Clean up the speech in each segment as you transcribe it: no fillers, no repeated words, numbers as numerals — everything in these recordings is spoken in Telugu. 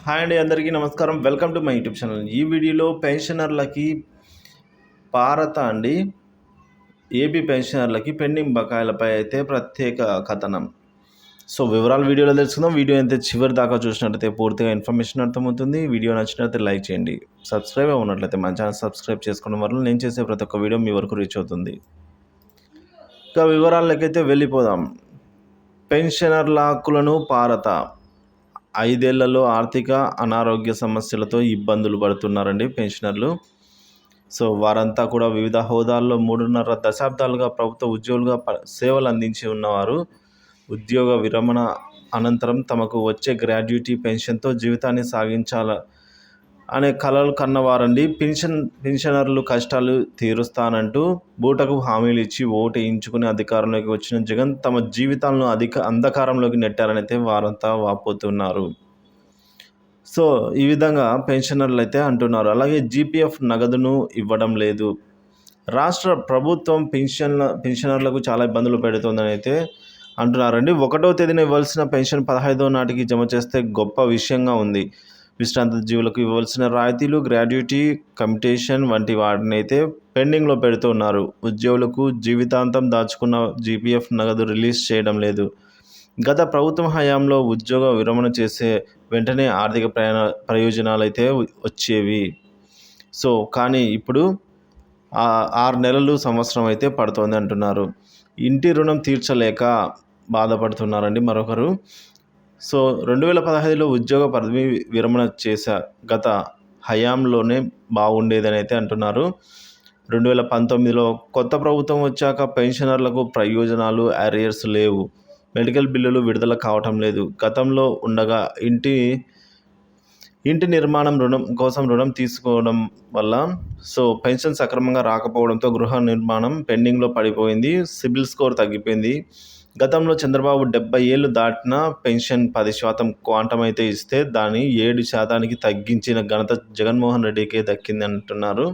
హాయ్ అండి, అందరికీ నమస్కారం. Welcome to my YouTube channel. ఈ వీడియోలో పెన్షనర్లకి భారత అండి ఏపీ పెన్షనర్లకి పెండింగ్ బకాయిలపై అయితే ప్రత్యేక కథనం. సో వివరాలు వీడియోలో తెలుసుకుందాం. వీడియో అయితే చివరి దాకా చూసినట్లయితే పూర్తిగా ఇన్ఫర్మేషన్ అర్థమవుతుంది. వీడియో నచ్చినట్లయితే లైక్ చేయండి. సబ్స్క్రైబ్ ఉన్నట్లయితే మన ఛానల్ సబ్స్క్రైబ్ చేసుకోవడం వల్ల నేను చేసే ప్రతి ఒక్క వీడియో మీ వరకు రీచ్ అవుతుంది. ఇక వివరాలకైతే వెళ్ళిపోదాం. పెన్షనర్ల హక్కులను భారత 5 ఏళ్లలో ఆర్థిక అనారోగ్య సమస్యలతో ఇబ్బందులు పడుతున్నారండి పెన్షనర్లు. సో వారంతా కూడా వివిధ హోదాల్లో 3.5 దశాబ్దాలుగా ప్రభుత్వ ఉద్యోగులుగా సేవలు అందించి ఉన్నవారు. ఉద్యోగ విరమణ అనంతరం తమకు వచ్చే గ్రాడ్యుటీ పెన్షన్తో జీవితాన్ని సాగించాల అనే కలలు కన్నవారండి. పెన్షనర్లు కష్టాలు తీరుస్తానంటూ బూటకు హామీలు ఇచ్చి ఓటు వేయించుకుని అధికారంలోకి వచ్చిన జగన్ తమ జీవితాలను అంధకారంలోకి నెట్టారనైతే వారంతా వాపోతున్నారు. సో ఈ విధంగా పెన్షనర్లు అయితే అంటున్నారు. అలాగే జీపీఎఫ్ నగదును ఇవ్వడం లేదు. రాష్ట్ర ప్రభుత్వం పెన్షనర్లకు చాలా ఇబ్బందులు పెడుతుందని అయితే అంటున్నారండి. 1వ తేదీన ఇవ్వాల్సిన పెన్షన్ 15వ నాటికి జమ చేస్తే గొప్ప విషయంగా ఉంది. విశ్రాంత జీవులకు ఇవ్వాల్సిన రాయితీలు, గ్రాడ్యుటీ, కమ్యుటేషన్ వంటి వాటిని అయితే పెండింగ్లో పెడుతున్నారు. ఉద్యోగులకు జీవితాంతం దాచుకున్న జీపీఎఫ్ నగదు రిలీజ్ చేయడం లేదు. గత ప్రభుత్వం హయాంలో ఉద్యోగ విరమణ చేసే వెంటనే ఆర్థిక ప్రయోజనాలు అయితే వచ్చేవి. సో కానీ ఇప్పుడు 6 నెలలు, సంవత్సరం అయితే పడుతోంది అంటున్నారు. ఇంటి రుణం తీర్చలేక బాధపడుతున్నారండి మరొకరు. సో 2015లో ఉద్యోగ పదవి విరమణ చేశా, గత హయాంలోనే బాగుండేదని అయితే అంటున్నారు. 2019లో కొత్త ప్రభుత్వం వచ్చాక పెన్షనర్లకు ప్రయోజనాలు, అరియర్స్ లేవు. మెడికల్ బిల్లులు విడుదల కావటం లేదు. గతంలో ఉండగా ఇంటి నిర్మాణం రుణం తీసుకోవడం వల్ల సో పెన్షన్ సక్రమంగా రాకపోవడంతో గృహ నిర్మాణం పెండింగ్లో పడిపోయింది. సిబిల్ స్కోర్ తగ్గిపోయింది. గతంలో చంద్రబాబు 70 ఏళ్ళు దాటిన పెన్షన్ 10% క్వాంటం అయితే ఇస్తే దాన్ని 7% తగ్గించిన ఘనత జగన్మోహన్ రెడ్డికే దక్కింది అంటున్నారు.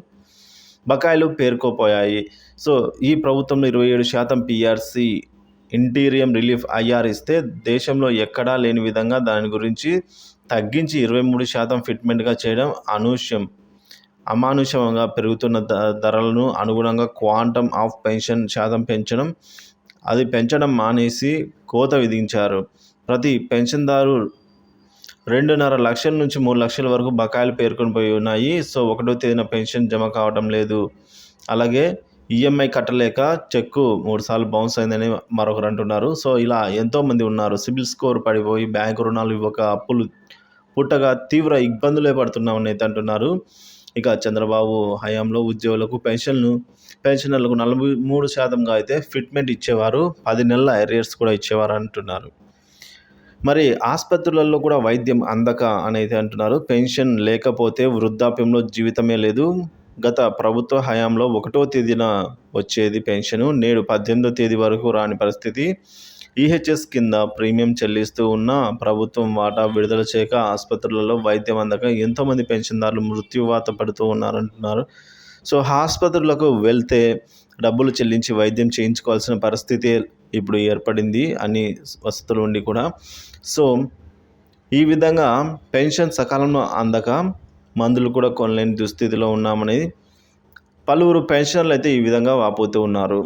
బకాయిలు పేరుకోపోయాయి. సో ఈ ప్రభుత్వంలో 27% పీఆర్సీ ఇంటీరియం రిలీఫ్ ఐఆర్ ఇస్తే దేశంలో ఎక్కడా లేని విధంగా దాని గురించి తగ్గించి 23% ఫిట్మెంట్గా చేయడం అమానుషంగా పెరుగుతున్న ధరలను అనుగుణంగా క్వాంటమ్ ఆఫ్ పెన్షన్ శాతం పెంచడం, అది పెంచడం మానేసి కోత విధించారు. ప్రతి పెన్షన్దారు 2.5 లక్షల నుంచి 3 లక్షల వరకు బకాయిలు పేర్కొని పోయి ఉన్నాయి. సో 1వ తేదీన పెన్షన్ జమ కావడం లేదు. అలాగే ఈఎంఐ కట్టలేక చెక్కు 3 సార్లు బౌన్స్ అయిందని మరొకరు అంటున్నారు. సో ఇలా ఎంతోమంది ఉన్నారు. సిబిల్ స్కోర్ పడిపోయి బ్యాంకు రుణాలు ఇవ్వక అప్పులు పుట్టగా తీవ్ర ఇబ్బందులే పడుతున్నామని అయితే అంటున్నారు. ఇక చంద్రబాబు హయాంలో ఉద్యోగులకు పెన్షనర్లకు 43%గా అయితే ఫిట్మెంట్ ఇచ్చేవారు. 10 నెలల అరియర్స్ కూడా ఇచ్చేవారు అంటున్నారు. మరి ఆసుపత్రులలో కూడా వైద్యం అందక అని అయితే అంటున్నారు. పెన్షన్ లేకపోతే వృద్ధాప్యంలో జీవితమే లేదు. గత ప్రభుత్వ హయాంలో 1వ తేదీన వచ్చేది పెన్షను, నేడు 18వ తేదీ వరకు రాని పరిస్థితి. ఈహెచ్ఎస్ కింద ప్రీమియం చెల్లిస్తూ ఉన్న ప్రభుత్వం వాటా విడుదల చేయక ఆసుపత్రులలో వైద్యం అందక ఎంతోమంది పెన్షన్దారులు మృత్యువాత పడుతూ ఉన్నారంటున్నారు. సో ఆసుపత్రులకు వెళ్తే డబ్బులు చెల్లించి వైద్యం చేయించుకోవాల్సిన పరిస్థితి ఇప్పుడు ఏర్పడింది, అన్ని వసతులు ఉండి కూడా. సో ఈ విధంగా పెన్షన్ సకాలంలో అందక మందులు కూడా కొనలేని దుస్థితిలో ఉన్నామని పలువురు పెన్షనర్లు అయితే ఈ విధంగా వాపోతూ ఉన్నారు.